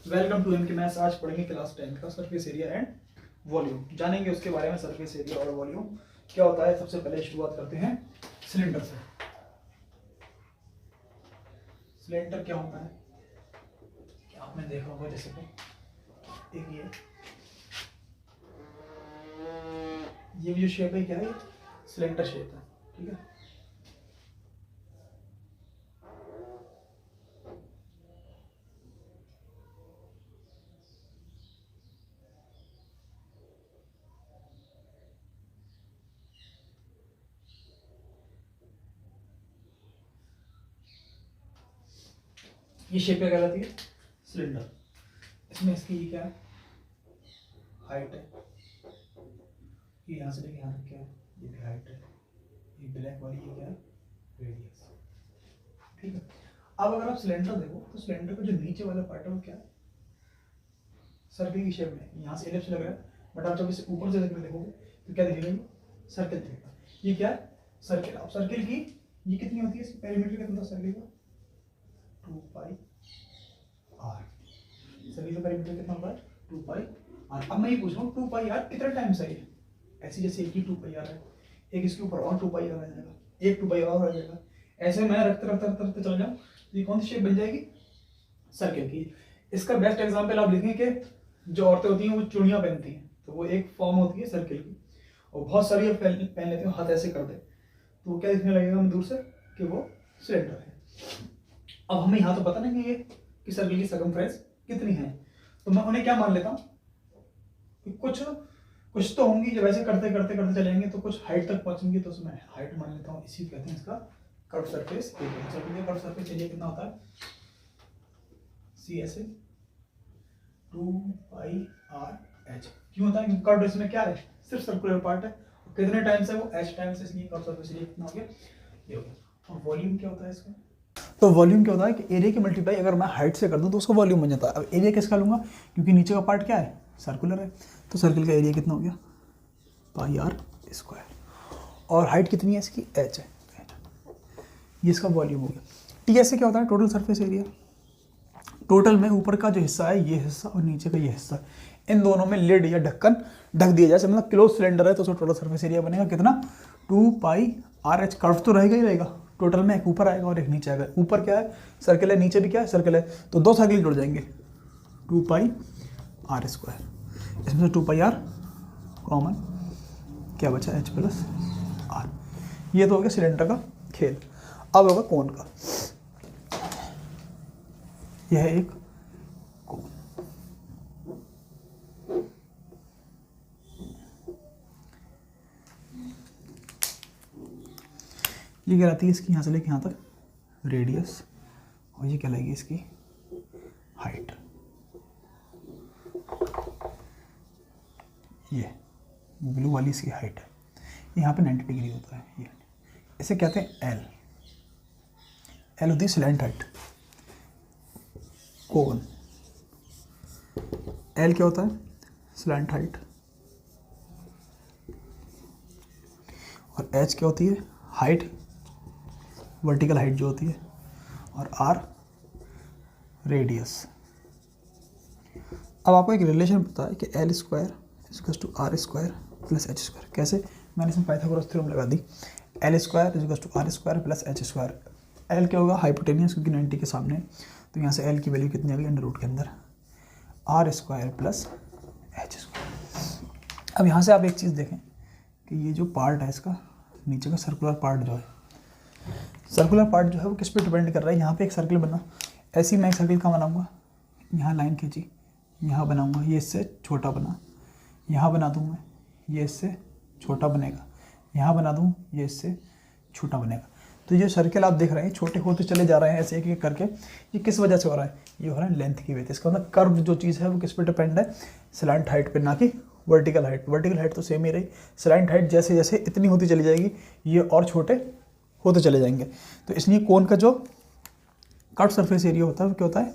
Welcome to MK maths. आज पढ़ेंगे class 10 का सरफेस एरिया एंड वॉल्यूम। जानेंगे उसके बारे में, सरफेस एरिया और वॉल्यूम क्या होता है। सबसे पहले शुरुआत करते हैं सिलेंडर से। सिलेंडर क्या होता है, क्या आपने देखा होगा, जैसे कि एक ये भी जो शेप है क्या है, सिलेंडर शेप है, ठीक है। ये शेप क्या कहलाती है, सिलेंडर। इसमें इसकी ये क्या है, हाइट है। ये यहाँ से लेके यहाँ तक क्या है, ये भी हाइट है। ये ब्लैक वाली ये क्या है, रेडियस, ठीक है। अब अगर आप सिलेंडर देखो तो सिलेंडर का जो नीचे वाला पार्ट है वो क्या है, सर्कल की शेप में। यहाँ से एलिप्स लग रहा है, बट आप जब इसे ऊपर से देखोगे तो क्या दिखेगा, ये सर्कल दिखेगा। ये क्या है, सर्कल। अब सर्कल की ये कितनी होती है, इसकी पेरीमीटर कितना था सर्कल का, 2 पाई आर। सर्कल का पेरीमीटर कितना होता है, 2 पाई आर। अब मैं ये पूछ रहा हूँ 2 पाई आर कितना टाइम्स है ये, ऐसे जैसे एक ही 2 पाई आर है, एक इसके ऊपर और 2 पाई आर आ जाएगा, एक 2 पाई और आ जाएगा। ऐसे मैं रखते रखते रखते रखते चला जाऊँ, ये कौन सी शेप बन जाएगी, सर्कल की। इसका बेस्ट एग्जांपल आप लिखें कि जो औरतें होती हैं वो चूड़ियां पहनती हैं, तो वो एक फॉर्म होती है सर्कल की, और बहुत सारी पहन लेते हैं, हाथ ऐसे कर दे तो वो क्या दिखने लगेगा हमें दूर से कि वो सिलेंडर है। अब हमें यहाँ तो पता नहीं है कि सर्कल की सर्कमफ्रेंस कितनी है, तो मैं उन्हें क्या मान लेता हूँ कि कुछ तो होंगी। जब ऐसे करते करते करते चलेंगे तो कुछ हाइट तक पहुंचेंगे, तो उसमें हाइट मान लेता हूँ। इसी कहते हैं इसका कर्व सरफेस एरिया। सर्कल का कर्व सरफेस एरिया कितना होता है, सी ऐसे 2 पाई आर एच। क्यों होता है, क्योंकि कर्व इसमें क्या है, सिर्फ सर्कुलर पार्ट है। कितने टाइम्स है वो, एच टाइम्स, इसलिए कर्व सरफेस एरिया कितना हो गया, ये हो गया। और वॉल्यूम क्या होता है इसका, तो वॉल्यूम क्या होता है कि एरिया की मल्टीप्लाई अगर मैं हाइट से कर दूं तो उसका वॉल्यूम बन जाता है। अब एरिया किसका लूंगा, क्योंकि नीचे का पार्ट क्या है, सर्कुलर है, तो सर्कल का एरिया कितना हो गया, पाई आर स्क्वायर। और हाइट कितनी है इसकी, एच है, ये इसका वॉल्यूम हो गया। टी एस से क्या होता है, टोटल सरफेस एरिया। टोटल में ऊपर का जो हिस्सा है ये हिस्सा और नीचे का ये हिस्सा, इन दोनों में लिड या ढक्कन ढक दिया जाए, मतलब क्लोज सिलेंडर है तो उसका टोटल सरफेस एरिया बनेगा कितना, 2 पाई आर एच। कर्व तो रहेगा ही रहेगा, टोटल में एक ऊपर आएगा और एक नीचे आएगा। ऊपर क्या है, सर्कल है, नीचे भी क्या है, सर्कल है, तो दो सर्कल जुड़ जाएंगे, 2 पाई आर स्क्वायर। इसमें से 2 पाई आर कॉमन, क्या बचा, एच प्लस आर। ये तो हो गया सिलेंडर का खेल। अब होगा कोन का। यह है एक कोन, ये कहलाती है इसकी यहाँ से लेके यहाँ तक रेडियस, और ये कहलाएगी इसकी हाइट। ये ब्लू वाली इसकी हाइट है, यहाँ पे 90 डिग्री होता है ये। इसे कहते हैं एल। एल होती है स्लैंट हाइट, कोन। एल क्या होता है, स्लैंट हाइट। और एच क्या होती है, हाइट, वर्टिकल हाइट जो होती है। और आर रेडियस। अब आपको एक रिलेशन पता है कि L square equals to R square plus H square. कैसे, मैंने इसमें पाइथागोरस थ्योरम लगा दी। L square equals to R square plus H square. L क्या होगा, हाइपोटेनियस, क्योंकि 90 के सामने, तो यहाँ से एल की वैल्यू कितनी आ गई, अंडर रूट के अंदर R square plus H square. अब यहाँ से आप एक चीज़ देखें कि ये जो पार्ट है इसका नीचे का सर्कुलर पार्ट जो है, सर्कुलर पार्ट जो है वो किस पे डिपेंड कर रहा है। यहाँ पे एक सर्कल बना, ऐसे ही मैं एक सर्कल का बनाऊंगा, यहाँ लाइन खींची, यहाँ बनाऊंगा, ये इससे छोटा बना, यहाँ बना दूँ मैं, ये इससे छोटा बनेगा, यहाँ बना दूँ, ये इससे छोटा बनेगा। तो ये सर्कल आप देख रहे हैं छोटे होते चले जा रहे हैं ऐसे एक एक करके। ये किस वजह से हो रहा है, ये हो रहा है लेंथ की वजह से। इसका मतलब कर्व जो चीज़ है वो किस पे डिपेंड है, स्लैंट हाइट पे, ना कि वर्टिकल हाइट। वर्टिकल हाइट तो सेम ही रही, स्लैंट हाइट जैसे जैसे इतनी होती चली जाएगी ये और छोटे होते चले जाएंगे। तो इसलिए कोन का जो कर्व सरफेस एरिया होता है वो क्या होता है,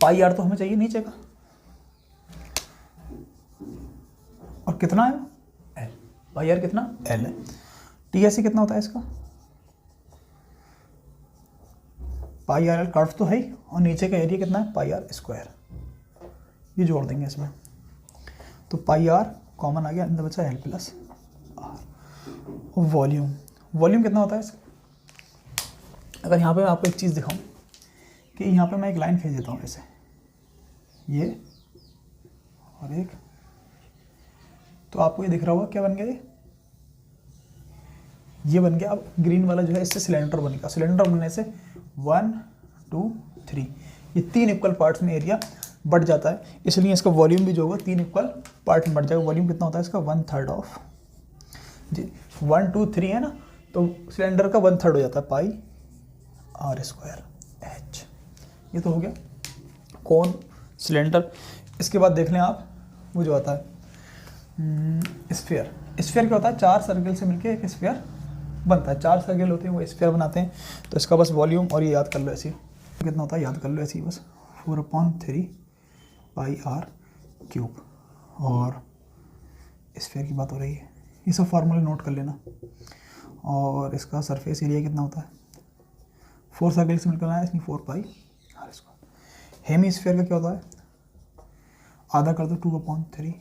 पाई आर तो हमें चाहिए नीचे का, और कितना है, एल। पाई आर कितना, एल है। टी एस कितना होता है इसका, पाई आर एल कर्व तो है ही, और नीचे का एरिया कितना है पाई आर स्क्वायर, ये जोड़ देंगे इसमें, तो पाई आर कॉमन आ गया, अंदर बचा L plus R. Volume, volume कितना होता है इसका, अगर यहाँ पे मैं आपको एक चीज़ दिखाऊं कि यहाँ पे मैं एक लाइन खींच देता हूँ ऐसे, ये और एक, तो आपको ये दिख रहा होगा क्या बन गया, ये बन गया। अब ग्रीन वाला जो है इससे सिलेंडर बनेगा, सिलेंडर बनने से 1 2 3 ये 3 इक्वल पार्ट्स में एरिया बढ़ जाता है, इसलिए इसका वॉल्यूम भी जो होगा 3 इक्वल पार्ट में बढ़ जाएगा। वॉल्यूम कितना होता है इसका 1/3 ऑफ जी 1 2 3 है ना, तो सिलेंडर का 1/3 हो जाता है पाई आर स्क्वायर एच। ये तो हो गया कौन सिलेंडर। इसके बाद देख लें आप वो जो आता है स्फीयर। स्फीयर क्या होता है, 4 सर्कल से मिलके एक स्फीयर बनता है, 4 सर्कल होते हैं वो स्फीयर बनाते हैं। तो इसका बस वॉल्यूम और ये याद कर लो ऐसे कितना होता है, याद कर लो ऐसे ही बस 4/3 पाई आर क्यूब। और स्फीयर की बात हो रही है, ये सब फार्मूले नोट कर लेना। और इसका सरफेस एरिया कितना होता है, 4 सर्कल से मिलकर आया इसमें 4 पाई आर स्क्वायर। हेमी स्फीयर का क्या होता है, आधा कर दो 2/3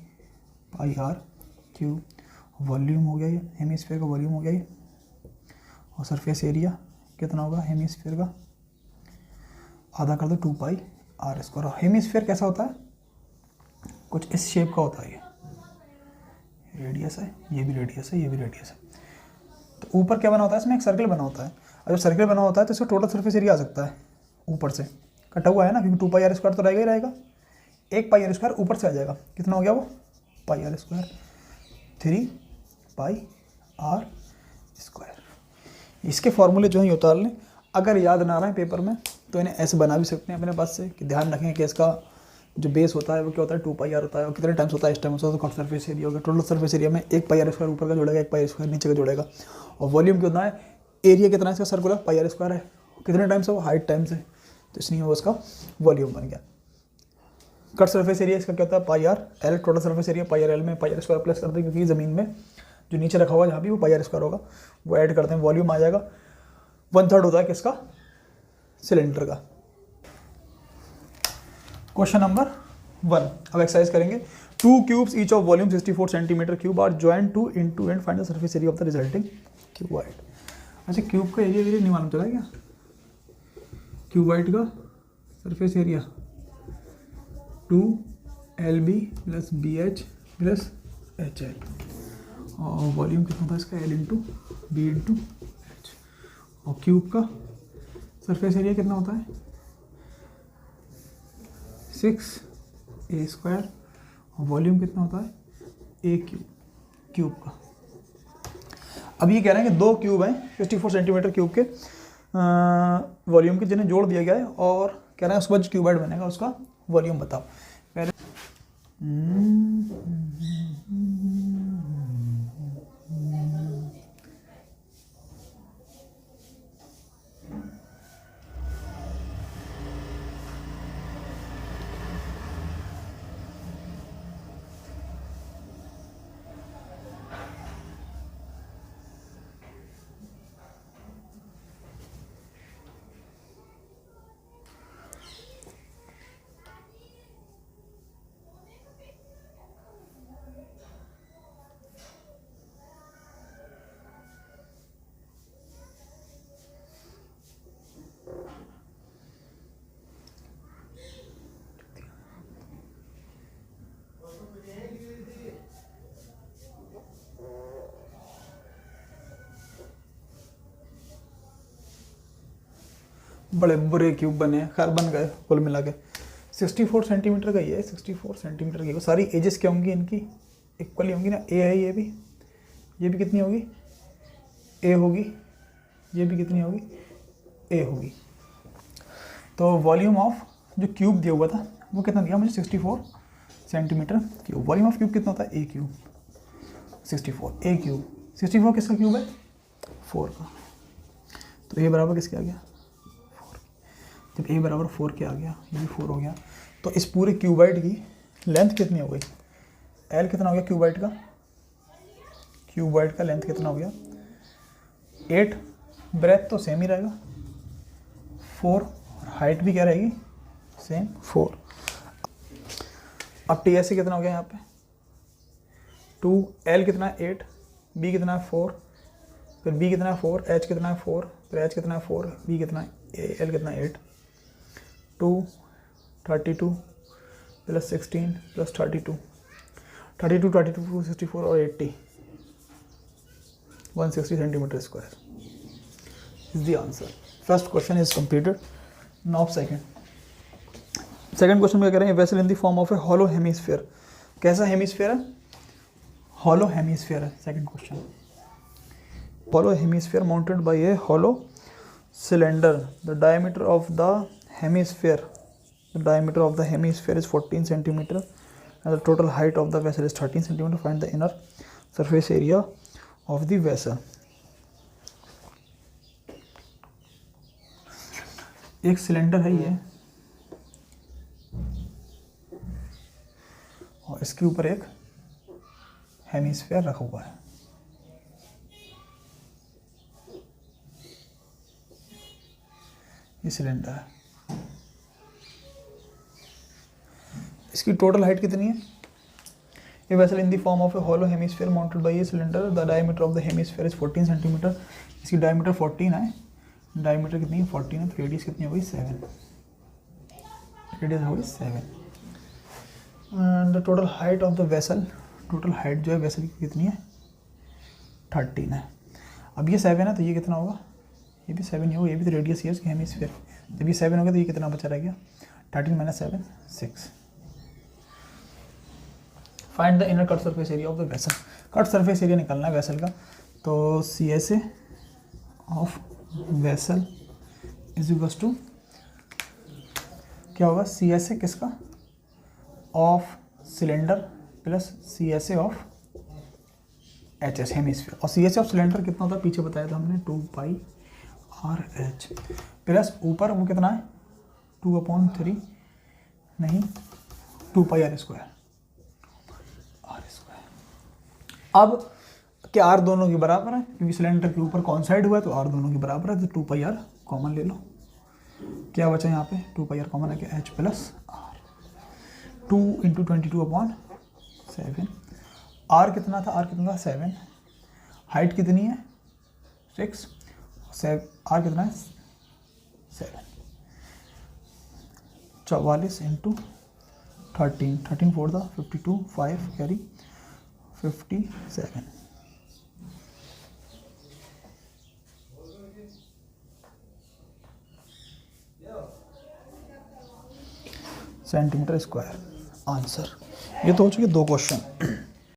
पाई आर क्यूब। वॉल्यूम हो गया ये, हेमी स्फीयर का वॉल्यूम हो गया ये। और सरफेस एरिया कितना होगा हेमी स्फीयर का, आधा कर दो 2 पाई आर स्क्वायर। हेमी स्फीयर कैसा होता है, कुछ इस शेप का होता है, ये रेडियस है, ये भी रेडियस है, ये भी रेडियस है। तो ऊपर क्या बना होता है, इसमें एक सर्कल बना होता है, और जब सर्कल बना होता है तो इसका टोटल सरफेस एरिया आ सकता है ऊपर से, कटा हुआ है ना, क्योंकि 2 पाई आर स्क्वायर तो रहेगा ही रहेगा, 1 पाई आर स्क्वायर ऊपर से आ जाएगा, कितना हो गया वो pi R square 3 pi R square. इसके फॉर्मूले जो है उतार लें, अगर याद ना रहा है पेपर में तो इन्हें ऐसे बना भी सकते हैं अपने पास से, कि ध्यान रखें कि इसका जो बेस होता है वो क्या होता है 2 पाई आर होता है, और कितने टाइम्स होता है इस टाइम होता है, तो सरफेस एरिया होगा, टोटल सरफेस एरिया में 1 पाई आर स्क्वायर ऊपर का जोड़ेगा, 1 पाई आर स्क्वायर नीचे का जोड़ेगा। और वॉल्यूम कितना है, एरिया कितना है इसका सर्कुलर पाई आर स्क्वायर है, कितने टाइम्स है वो हाइट टाइम्स है, तो इसलिए वो उसका वॉल्यूम बन गया। कट सरफेस एरिया इसका क्या होता है pi R L, total surface area pi R L में पाई आर स्क्वायर प्लस कर दें, क्योंकि ज़मीन में जो नीचे रखा हुआ है जहाँ भी वो पाई आर स्क्वायर होगा, वो ऐड करते हैं, वॉल्यूम आ जाएगा 1/3 होता है किसका, सिलेंडर का। क्वेश्चन नंबर 1, अब एक्सरसाइज करेंगे। 2 cubes each of volume 64 centimetre cube are joined to end find the surface area of the resulting cuboid. अच्छा क्यूब का एरिया नहीं मालूम चला क्या, क्यूबॉइड का surface area 2LB + BH + HL, और वॉल्यूम कितना था इसका L × B × H। और क्यूब का सरफेस एरिया कितना होता है 6A², और वॉल्यूम कितना होता है A क्यूब का। अब ये कह रहे हैं कि 2 क्यूब हैं 64 सेंटीमीटर क्यूब के वॉल्यूम के, जिन्हें जोड़ दिया गया है, और कह रहे हैं उसके बाद जो क्यूबॉइड बनेगा उसका वॉल्यूम बताओ। पहले बड़े बुरे क्यूब बने, खैर बन गए कुल मिला के। 64 सेंटीमीटर का ही है, 64 सेंटीमीटर की। सारी एजेस क्या होंगी इनकी, इक्वली होंगी ना, ए है ये भी कितनी होगी ए होगी, ये भी कितनी होगी ए होगी। तो वॉल्यूम ऑफ जो क्यूब दिया हुआ था वो कितना दिया मुझे 64 centimetre cube. Volume of cube कितना होता है ए क्यूब 64, ए क्यूब 64 किसका क्यूब है 4 का। तो ए बराबर किसके आ गया 4। जब ए बराबर 4 के आ गया, ये भी 4 हो गया, तो इस पूरे क्यूबाइड की लेंथ कितनी हो गई, एल कितना हो गया क्यूबाइड का लेंथ कितना हो गया 8, ब्रेथ तो सेम ही रहेगा 4 और हाइट भी क्या रहेगी सेम 4। अब टी एस कितना हो गया यहाँ पे 2, एल कितना है 8, बी कितना है 4, फिर बी कितना है 4, एच कितना है 4, फिर एच कितना है 4, बी कितना है एल कितना है 8, 2 32 प्लस 16 प्लस 32 64 और 80 160 centimetre square is the answer. First question is completed. Now second question में कह रहे हैं vessel in the form of a hollow hemisphere. कैसा हेमिस्फीयर है हॉलो हेमिस्फीयर है। Second question hollow hemisphere mounted by a hollow cylinder. The diameter of the hemisphere is 14 centimeter and the total height of the vessel is 13 centimeter. Find the inner surface area of the vessel. एक cylinder है ये और इसके ऊपर एक hemisphere रखा हुआ है। ये सिलेंडर है, इसकी टोटल हाइट कितनी है। A vessel in the form of a hollow hemisphere mounted by a cylinder. The diameter of the hemisphere is 14 centimetre. इसकी डायमीटर 14 है। डायमीटर कितनी है 14 है, तो रेडियस कितनी हो गई 7। रेडियस हो गई 7। And the total height of the vessel, total height जो है वेसल की कितनी है 13 है। अब ये 7 है तो ये कितना होगा, ये भी 7 ही होगा। ये भी तो रेडियस ही है उसकी हेमिस्फीयर। जब ये 7 होगा तो ये कितना बचा रह गया 13 - 7 6। Find the inner curved surface area of the vessel. Curved surface area निकालना है वेसल का, तो C S A of vessel is equals to क्या होगा, सी एस ए किसका of cylinder plus C S A of H S hemisphere. और C S A of cylinder कितना होता है पीछे बताया था हमने 2 पाई आर एच प्लस ऊपर वो कितना है 2/3 नहीं 2 पाई आर स्क्वायर। अब क्या आर दोनों के बराबर है, क्योंकि सिलेंडर के ऊपर कौन साइड हुआ है तो आर दोनों के बराबर है, तो 2 पाई आर कॉमन ले लो। क्या बचा यहाँ पे 2 पाई आर कॉमन है, क्या एच प्लस आर। 2 × 22/7। आर कितना था, आर कितना था 7। हाइट कितनी है 6। आर कितना है 7। 44 × 13 13 4 था 52 5 कैरी 57 सेंटीमीटर स्क्वायर आंसर। ये तो हो चुके 2 क्वेश्चन।